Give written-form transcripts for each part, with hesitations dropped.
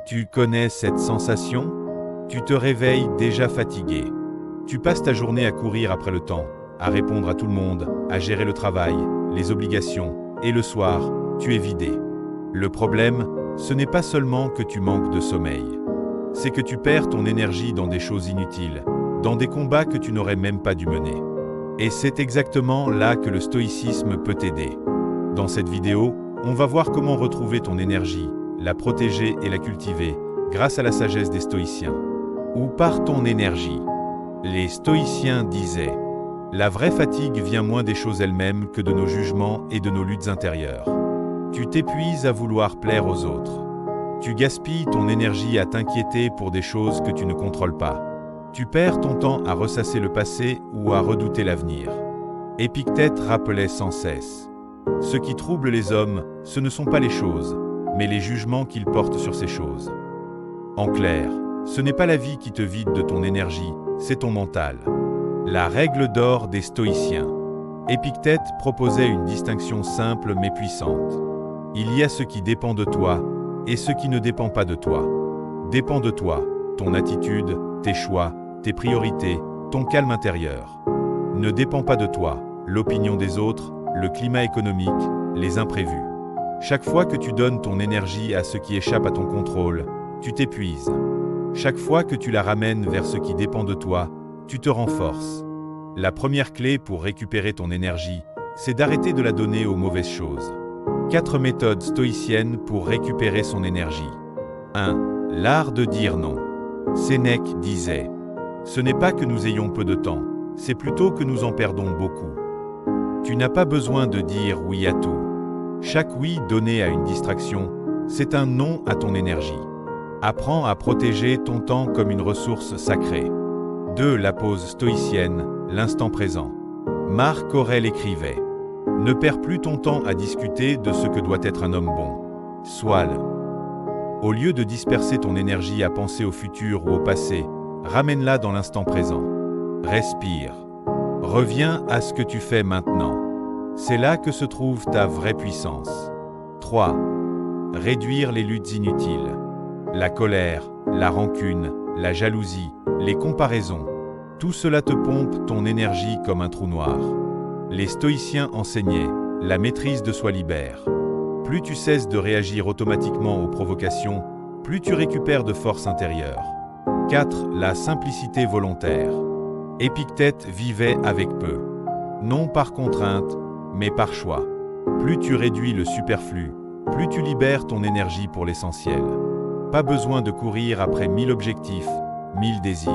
Tu connais cette sensation? Tu te réveilles déjà fatigué. Tu passes ta journée à courir après le temps, à répondre à tout le monde, à gérer le travail, les obligations, et le soir, tu es vidé. Le problème, ce n'est pas seulement que tu manques de sommeil. C'est que tu perds ton énergie dans des choses inutiles, dans des combats que tu n'aurais même pas dû mener. Et c'est exactement là que le stoïcisme peut t'aider. Dans cette vidéo, on va voir comment retrouver ton énergie, la protéger et la cultiver, grâce à la sagesse des stoïciens. Où part ton énergie? Les stoïciens disaient « La vraie fatigue vient moins des choses elles-mêmes que de nos jugements et de nos luttes intérieures. Tu t'épuises à vouloir plaire aux autres. Tu gaspilles ton énergie à t'inquiéter pour des choses que tu ne contrôles pas. Tu perds ton temps à ressasser le passé ou à redouter l'avenir. » Épictète rappelait sans cesse « Ce qui trouble les hommes, ce ne sont pas les choses, mais les jugements qu'ils portent sur ces choses. » En clair, ce n'est pas la vie qui te vide de ton énergie, c'est ton mental. La règle d'or des stoïciens. Épictète proposait une distinction simple mais puissante. Il y a ce qui dépend de toi et ce qui ne dépend pas de toi. Dépend de toi, ton attitude, tes choix, tes priorités, ton calme intérieur. Ne dépend pas de toi, l'opinion des autres, le climat économique, les imprévus. Chaque fois que tu donnes ton énergie à ce qui échappe à ton contrôle, tu t'épuises. Chaque fois que tu la ramènes vers ce qui dépend de toi, tu te renforces. La première clé pour récupérer ton énergie, c'est d'arrêter de la donner aux mauvaises choses. 4 méthodes stoïciennes pour récupérer son énergie. 1. L'art de dire non. Sénèque disait « Ce n'est pas que nous ayons peu de temps, c'est plutôt que nous en perdons beaucoup. » Tu n'as pas besoin de dire oui à tout. Chaque oui donné à une distraction, c'est un non à ton énergie. Apprends à protéger ton temps comme une ressource sacrée. 2. La pause stoïcienne, l'instant présent. Marc Aurèle écrivait « Ne perds plus ton temps à discuter de ce que doit être un homme bon. Sois-le. » Au lieu de disperser ton énergie à penser au futur ou au passé, ramène-la dans l'instant présent. Respire. Reviens à ce que tu fais maintenant. C'est là que se trouve ta vraie puissance. 3. Réduire les luttes inutiles. La colère, la rancune, la jalousie, les comparaisons. Tout cela te pompe ton énergie comme un trou noir. Les stoïciens enseignaient « La maîtrise de soi libère ». Plus tu cesses de réagir automatiquement aux provocations, plus tu récupères de force intérieure. 4. La simplicité volontaire. Épictète vivait avec peu. Non par contrainte, mais par choix. Plus tu réduis le superflu, plus tu libères ton énergie pour l'essentiel. Pas besoin de courir après 1000 objectifs, 1000 désirs.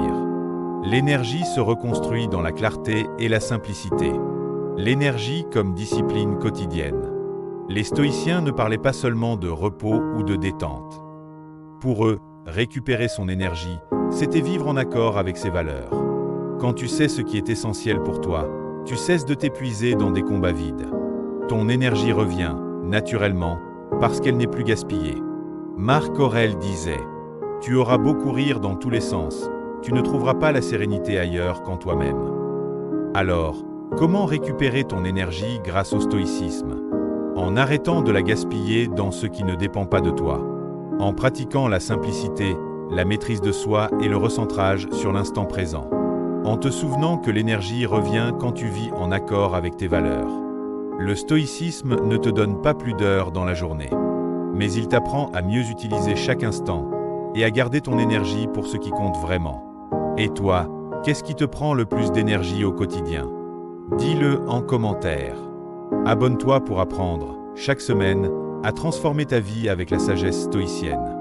L'énergie se reconstruit dans la clarté et la simplicité. L'énergie comme discipline quotidienne. Les stoïciens ne parlaient pas seulement de repos ou de détente. Pour eux, récupérer son énergie, c'était vivre en accord avec ses valeurs. Quand tu sais ce qui est essentiel pour toi, tu cesses de t'épuiser dans des combats vides. Ton énergie revient, naturellement, parce qu'elle n'est plus gaspillée. Marc Aurèle disait « Tu auras beau courir dans tous les sens, tu ne trouveras pas la sérénité ailleurs qu'en toi-même. » Alors, comment récupérer ton énergie grâce au stoïcisme? En arrêtant de la gaspiller dans ce qui ne dépend pas de toi. En pratiquant la simplicité, la maîtrise de soi et le recentrage sur l'instant présent. En te souvenant que l'énergie revient quand tu vis en accord avec tes valeurs. Le stoïcisme ne te donne pas plus d'heures dans la journée. Mais il t'apprend à mieux utiliser chaque instant et à garder ton énergie pour ce qui compte vraiment. Et toi, qu'est-ce qui te prend le plus d'énergie au quotidien? Dis-le en commentaire. Abonne-toi pour apprendre, chaque semaine, à transformer ta vie avec la sagesse stoïcienne.